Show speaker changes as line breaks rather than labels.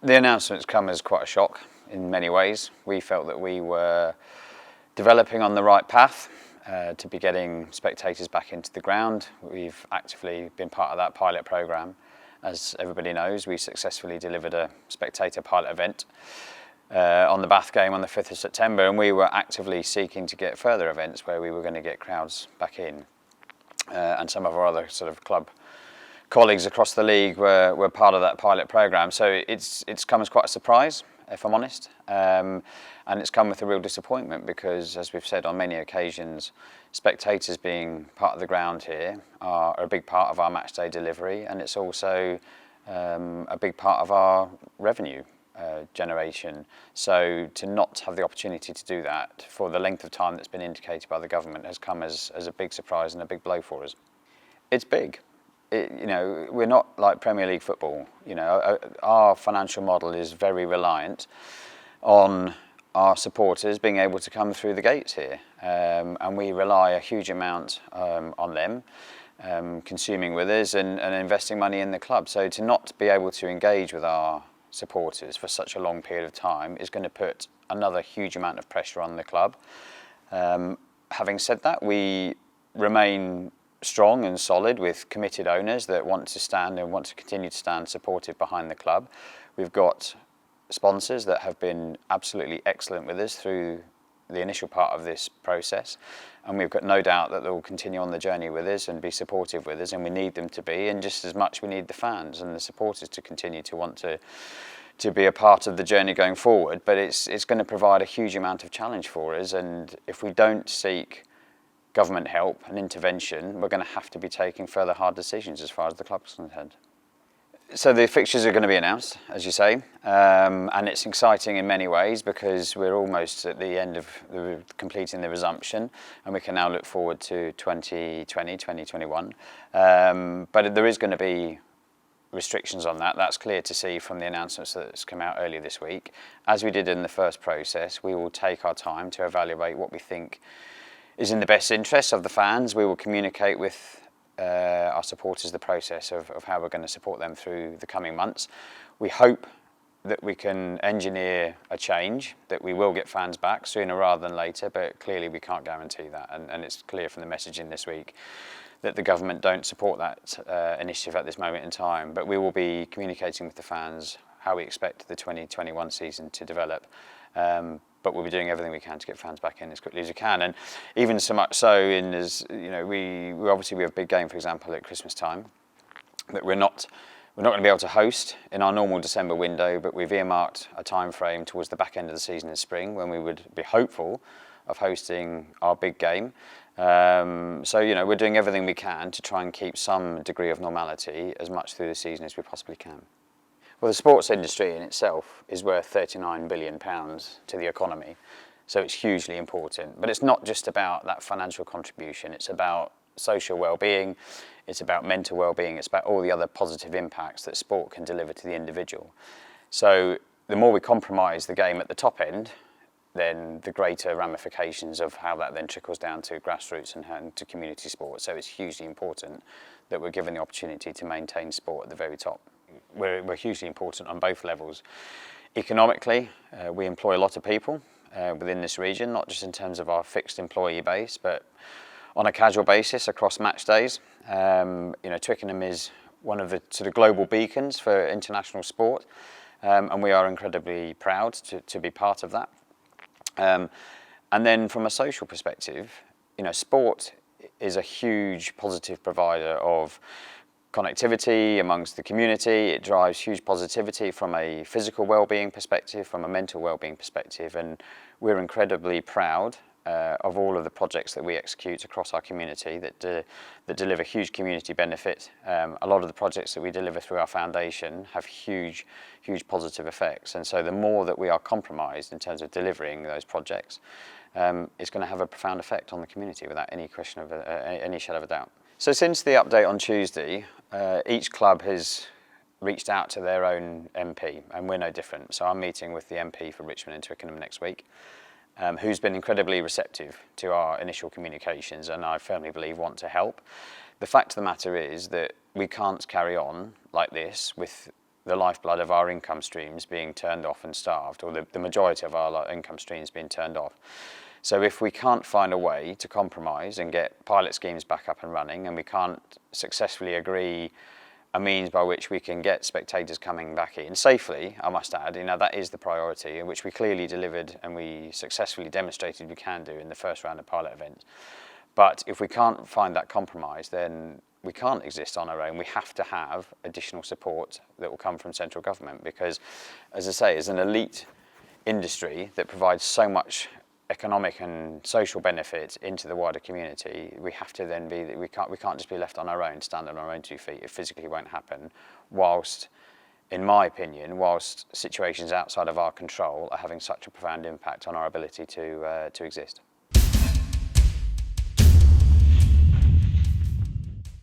The announcement's come as quite a shock in many ways. We felt that we were developing on the right path to be getting spectators back into the ground. We've actively been part of that pilot programme. As everybody knows, we successfully delivered a spectator pilot event on the Bath game on the 5th of September, and we were actively seeking to get further events where we were going to get crowds back in. And some of our other sort of club colleagues across the league were part of that pilot programme. So it's come as quite a surprise, if I'm honest. And it's come with a real disappointment because, as we've said on many occasions, spectators being part of the ground here are a big part of our matchday delivery, and it's also a big part of our revenue generation. So to not have the opportunity to do that for the length of time that's been indicated by the government has come as a big surprise and a big blow for us. It's big. We're not like Premier League football. Our financial model is very reliant on our supporters being able to come through the gates here, and we rely a huge amount on them consuming with us and investing money in the club. So to not be able to engage with our supporters for such a long period of time is going to put another huge amount of pressure on the club. Having said that, we remain strong and solid with committed owners that want to stand and want to continue to stand supportive behind the club. We've got sponsors that have been absolutely excellent with us through the initial part of this process, and we've got no doubt that they will continue on the journey with us and be supportive with us, and we need them to be, and just as much we need the fans and the supporters to continue to want to be a part of the journey going forward. But it's going to provide a huge amount of challenge for us, and if we don't seek government help and intervention, we're going to have to be taking further hard decisions as far as the club's concerned. So the fixtures are going to be announced, as you say, and it's exciting in many ways because we're almost at the end of completing the resumption, and we can now look forward to 2020, 2021. But there is going to be restrictions on that. That's clear to see from the announcements that's come out earlier this week. As we did in the first process, we will take our time to evaluate what we think is in the best interest of the fans. We will communicate with our supporters the process of how we're going to support them through the coming months. We hope that we can engineer a change, that we will get fans back sooner rather than later, but clearly we can't guarantee that. And it's clear from the messaging this week that the government don't support that initiative at this moment in time. But we will be communicating with the fans how we expect the 2021 season to develop. But we'll be doing everything we can to get fans back in as quickly as we can, and even so much so we obviously have a big game, for example, at Christmas time that we're not going to be able to host in our normal December window, but we've earmarked a time frame towards the back end of the season in spring when we would be hopeful of hosting our big game. So we're doing everything we can to try and keep some degree of normality as much through the season as we possibly can. Well, the sports industry in itself is worth £39 billion to the economy, so it's hugely important. But it's not just about that financial contribution, it's about social well-being, it's about mental well-being, it's about all the other positive impacts that sport can deliver to the individual. So the more we compromise the game at the top end, then the greater ramifications of how that then trickles down to grassroots and to community sport. So it's hugely important that we're given the opportunity to maintain sport at the very top. We're hugely important on both levels. Economically, we employ a lot of people within this region, not just in terms of our fixed employee base, but on a casual basis across match days. Twickenham is one of the sort of global beacons for international sport, and we are incredibly proud to be part of that. And then from a social perspective, sport is a huge positive provider of connectivity amongst the community. It drives huge positivity from a physical well-being perspective, from a mental well-being perspective, and we're incredibly proud of all of the projects that we execute across our community that deliver huge community benefit. A lot of the projects that we deliver through our foundation have huge positive effects, and so the more that we are compromised in terms of delivering those projects, it's going to have a profound effect on the community without any question of any shadow of a doubt. So since the update on Tuesday, each club has reached out to their own MP, and we're no different. So I'm meeting with the MP for Richmond and Twickenham next week, who's been incredibly receptive to our initial communications, and I firmly believe want to help. The fact of the matter is that we can't carry on like this with the lifeblood of our income streams being turned off and starved, or the majority of our income streams being turned off. So if we can't find a way to compromise and get pilot schemes back up and running, and we can't successfully agree a means by which we can get spectators coming back in safely, I must add, that is the priority, which we clearly delivered and we successfully demonstrated we can do in the first round of pilot events. But if we can't find that compromise, then we can't exist on our own. We have to have additional support that will come from central government, because, as I say, as an elite industry that provides so much economic and social benefit into the wider community, we have to then be, we can't just be left on our own, stand on our own 2 feet. It physically won't happen, whilst, in my opinion, whilst situations outside of our control are having such a profound impact on our ability to exist.